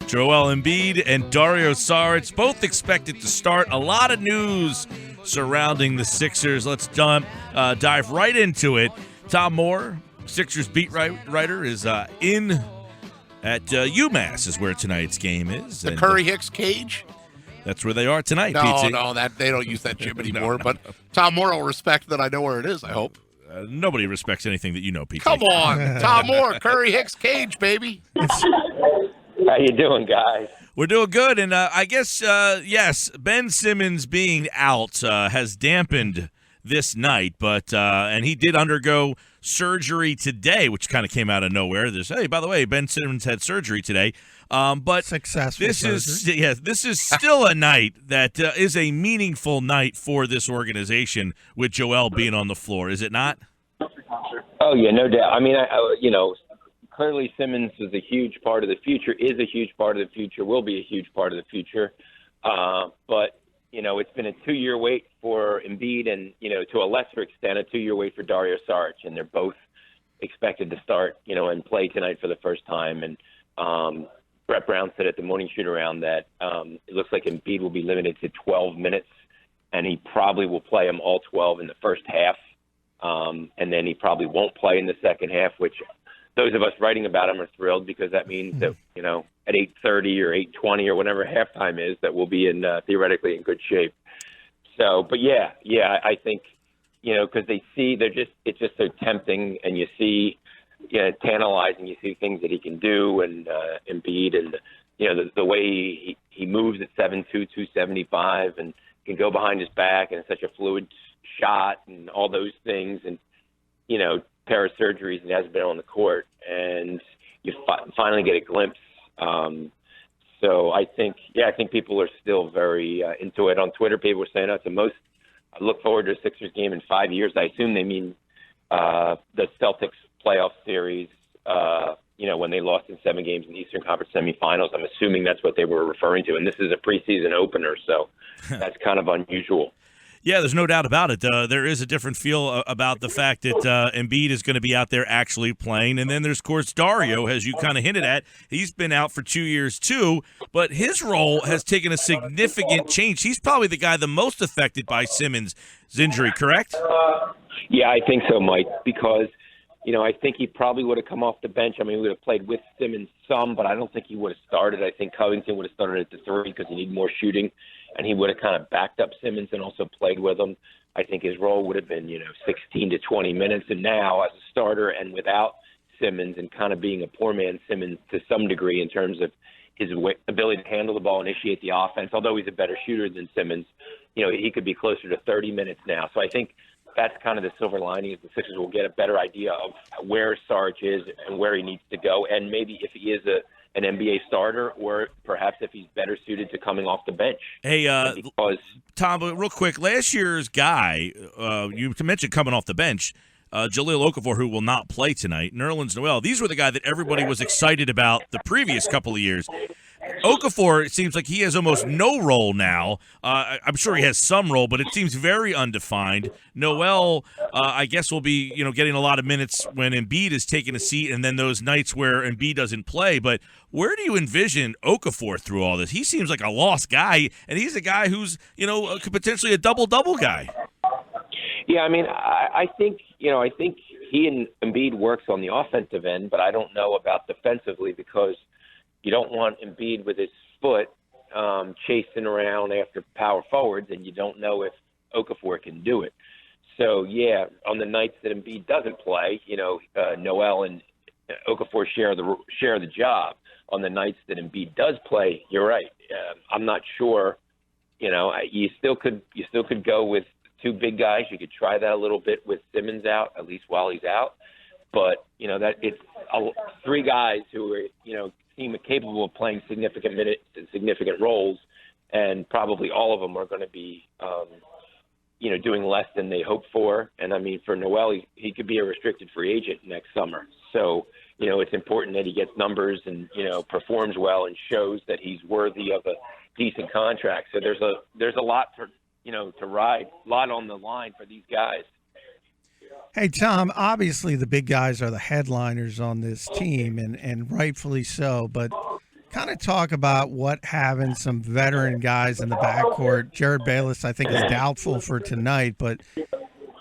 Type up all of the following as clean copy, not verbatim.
Joel Embiid and Dario Saric, both expected to start. A lot of news surrounding the Sixers. Let's dive right into it. Tom Moore, Sixers beat writer, is in at UMass is where tonight's game is. The Curry-Hicks cage? That's where they are tonight, No, PT. that they don't use that gym anymore. But Tom Moore will respect that I know where it is, I hope. Nobody respects anything that you know, PT. Come on. Tom Moore, Curry-Hicks cage, baby. How you doing, guys? We're doing good, and I guess, yes, Ben Simmons being out has dampened this night, but and he did undergo surgery today, which kind of came out of nowhere. Hey, by the way, Ben Simmons had surgery today, but successful. This is still a night that is a meaningful night for this organization with Joel being on the floor, is it not? Oh yeah, no doubt. I mean, clearly Simmons is a huge part of the future, is a huge part of the future, will be a huge part of the future. But, it's been a 2-year wait for Embiid and, to a lesser extent, a 2-year wait for Dario Saric. And they're both expected to start, and play tonight for the first time. And Brett Brown said at the morning shoot-around that it looks like Embiid will be limited to 12 minutes, and he probably will play them all 12 in the first half. And then he probably won't play in the second half, which those of us writing about him are thrilled because that means that, at 8:30 or 8:20 or whatever halftime is, that we'll be in theoretically in good shape. So, but yeah, I think, because they see it's just so tempting, and you see, tantalizing. You see things that he can do, and Embiid, and the way he moves at 7'2", 275, and can go behind his back, and it's such a fluid shot, and all those things, and pair of surgeries, and hasn't been on the court, and you finally get a glimpse. So I think people are still very into it. On Twitter, people were saying that's the most I look forward to a Sixers game in 5 years. I assume they mean the Celtics playoff series, when they lost in 7 games in the Eastern Conference semifinals. I'm assuming that's what they were referring to, and this is a preseason opener, so that's kind of unusual. Yeah, there's no doubt about it. There is a different feel about the fact that Embiid is going to be out there actually playing. And then there's, of course, Dario, as you kind of hinted at. He's been out for 2 years, too, but his role has taken a significant change. He's probably the guy the most affected by Simmons' injury, correct? Yeah, I think so, Mike, because, I think he probably would have come off the bench. I mean, he would have played with Simmons some, but I don't think he would have started. I think Covington would have started at the 3 because he needed more shooting. And he would have kind of backed up Simmons and also played with him. I think his role would have been, 16 to 20 minutes. And now, as a starter and without Simmons and kind of being a poor man Simmons to some degree in terms of his ability to handle the ball, initiate the offense, although he's a better shooter than Simmons, he could be closer to 30 minutes now. So I think that's kind of the silver lining is the Sixers will get a better idea of where Saric is and where he needs to go. And maybe if he is an NBA starter, or perhaps if he's better suited to coming off the bench. Hey, Tom, real quick, last year's guy, you mentioned coming off the bench, Jahlil Okafor, who will not play tonight, Nerlens Noel. These were the guy that everybody was excited about the previous couple of years. Okafor, it seems like he has almost no role now. I'm sure he has some role, but it seems very undefined. Noel, I guess, will be getting a lot of minutes when Embiid is taking a seat, and then those nights where Embiid doesn't play. But where do you envision Okafor through all this? He seems like a lost guy, and he's a guy who's potentially a double-double guy. Yeah, I mean, I think he and Embiid works on the offensive end, but I don't know about defensively because you don't want Embiid with his foot chasing around after power forwards, and you don't know if Okafor can do it. So, yeah, on the nights that Embiid doesn't play, Noel and Okafor share the job. On the nights that Embiid does play, you're right. I'm not sure. You still could go with 2 big guys. You could try that a little bit with Simmons out, at least while he's out. But that it's 3 guys who are seem capable of playing significant minutes and significant roles, and probably all of them are going to be doing less than they hoped for. And I mean, for Noel, he could be a restricted free agent next summer. So it's important that he gets numbers and performs well and shows that he's worthy of a decent contract. So there's a lot to ride, a lot on the line for these guys. Hey, Tom, obviously the big guys are the headliners on this team, and rightfully so. But kind of talk about what having some veteran guys in the backcourt. Jared Bayless, I think, is doubtful for tonight, but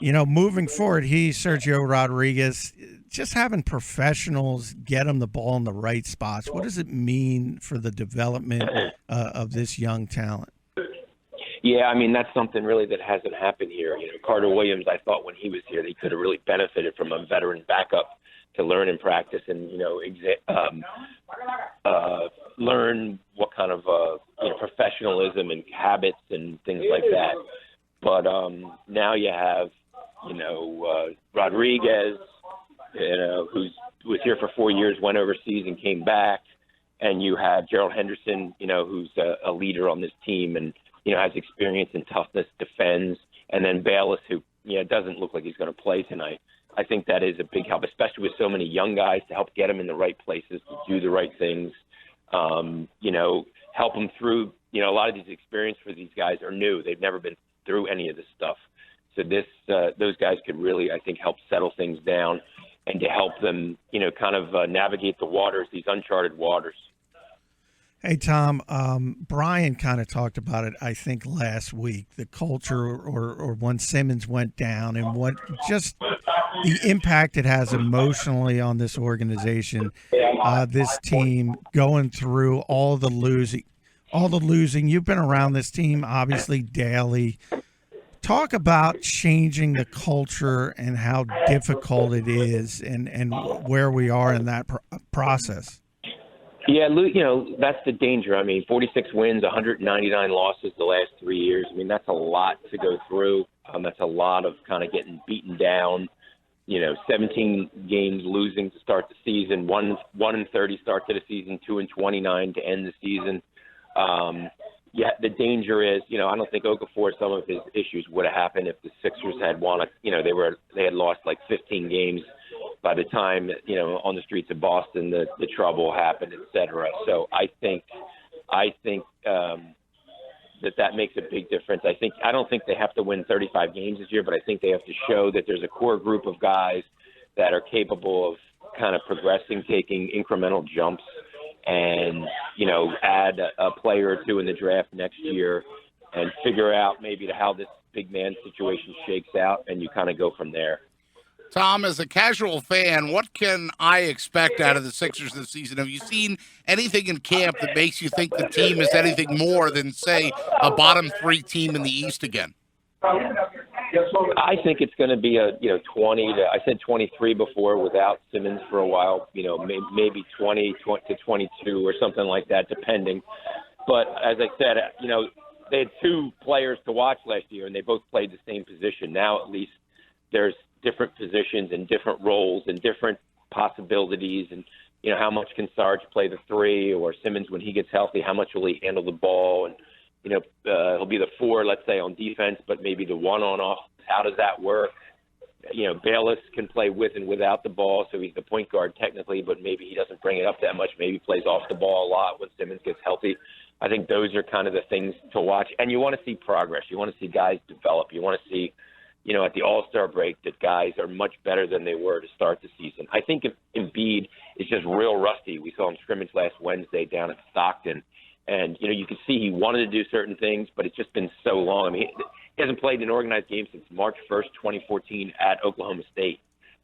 moving forward, Sergio Rodriguez, just having professionals get them the ball in the right spots. What does it mean for the development of this young talent? Yeah, I mean, that's something really that hasn't happened here. Carter Williams, I thought when he was here, they could have really benefited from a veteran backup to learn and practice and, learn what kind of, professionalism and habits and things like that. But now you have, Rodriguez, who was here for 4 years, went overseas and came back. And you have Gerald Henderson, who's a leader on this team and, has experience in toughness, defends. And then Bayless, who, doesn't look like he's going to play tonight. I think that is a big help, especially with so many young guys, to help get them in the right places, to do the right things, help them through. A lot of these experiences for these guys are new. They've never been through any of this stuff. So those guys could really, I think, help settle things down and to help them, navigate the waters, these uncharted waters. Hey, Tom, Brian kind of talked about it, I think, last week, the culture or when Simmons went down and what just the impact it has emotionally on this organization, this team going through all the losing. You've been around this team, obviously, daily. Talk about changing the culture and how difficult it is and where we are in that process. Yeah, that's the danger. I mean, 46 wins, 199 losses the last 3 years. I mean, that's a lot to go through. That's a lot of kind of getting beaten down. 17 games losing to start the season, 1-30 start to the season, 2-29 to end the season. Yeah, the danger is, I don't think Okafor, some of his issues would have happened if the Sixers had won. They had lost like 15 games by the time, on the streets of Boston, the trouble happened, et cetera. So I think that makes a big difference. I don't think they have to win 35 games this year, but I think they have to show that there's a core group of guys that are capable of kind of progressing, taking incremental jumps, and, add a player or two in the draft next year and figure out maybe how this big man situation shakes out, and you kind of go from there. Tom, as a casual fan, what can I expect out of the Sixers this season? Have you seen anything in camp that makes you think the team is anything more than, say, a bottom three team in the East again? I think it's going to be a 20 to, I said 23 before without Simmons for a while, maybe 20 to 22 or something like that, depending. But as I said, they had two players to watch last year, and they both played the same position. Now at least there's different positions and different roles and different possibilities, and how much can Saric play the three, or Simmons when he gets healthy, how much will he handle the ball, and he'll be the four, let's say, on defense, but maybe the one on offense. How does that work? Bayless can play with and without the ball, so he's the point guard technically, but maybe he doesn't bring it up that much. Maybe he plays off the ball a lot when Simmons gets healthy. I think those are kind of the things to watch. And you want to see progress. You want to see guys develop. You want to see, at the All-Star break that guys are much better than they were to start the season. I think if Embiid is just real rusty. We saw him scrimmage last Wednesday down at Stockton. And, you can see he wanted to do certain things, but it's just been so long. I mean, he hasn't played an organized game since March 1st, 2014 at Oklahoma State.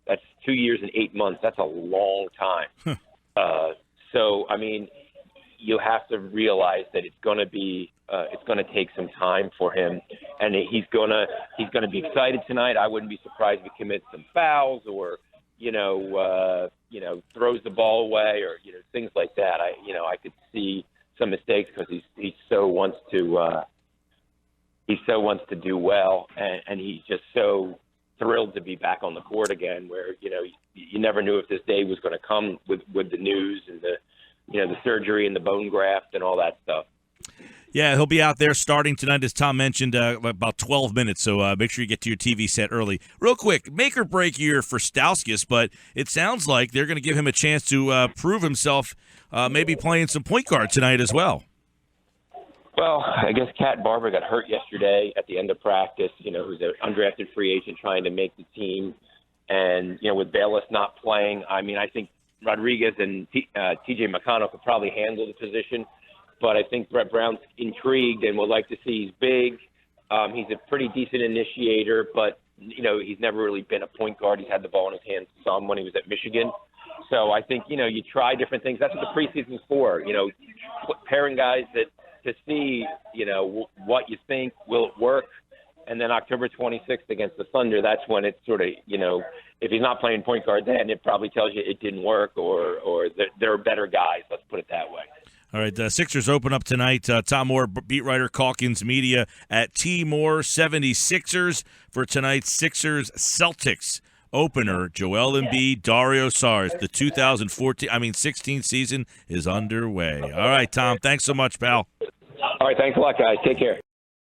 That's 2 years and 8 months. That's a long time. So, I mean, you have to realize that it's going to take some time for him, and he's going to be excited tonight. I wouldn't be surprised if he commits some fouls or, throws the ball away or, things like that. I could see some mistakes because he so wants to do well, and he's just so thrilled to be back on the court again. Where you never knew if this day was going to come with the news and the surgery and the bone graft and all that stuff. Yeah, he'll be out there starting tonight, as Tom mentioned, about 12 minutes, so make sure you get to your TV set early. Real quick, make or break year for Stauskas, but it sounds like they're going to give him a chance to prove himself, maybe playing some point guard tonight as well. Well, I guess Cat Barber got hurt yesterday at the end of practice, who's an undrafted free agent trying to make the team. And, with Bayless not playing, I mean, I think Rodriguez and T.J. McConnell could probably handle the position, but I think Brett Brown's intrigued and would like to see he's big. He's a pretty decent initiator, but he's never really been a point guard. He's had the ball in his hands some when he was at Michigan. So I think you try different things. That's what the preseason's for. Pairing guys to see what you think will it work. And then October 26th against the Thunder, that's when it's sort of, if he's not playing point guard then, it probably tells you it didn't work or there are better guys. Let's put it that way. All right, the Sixers open up tonight. Tom Moore, beat writer, Calkins Media at T Moore 76ers for tonight's Sixers-Celtics opener. Joel Embiid, Dario Saric. The 16 season is underway. All right, Tom, thanks so much, pal. All right, thanks a lot, guys. Take care.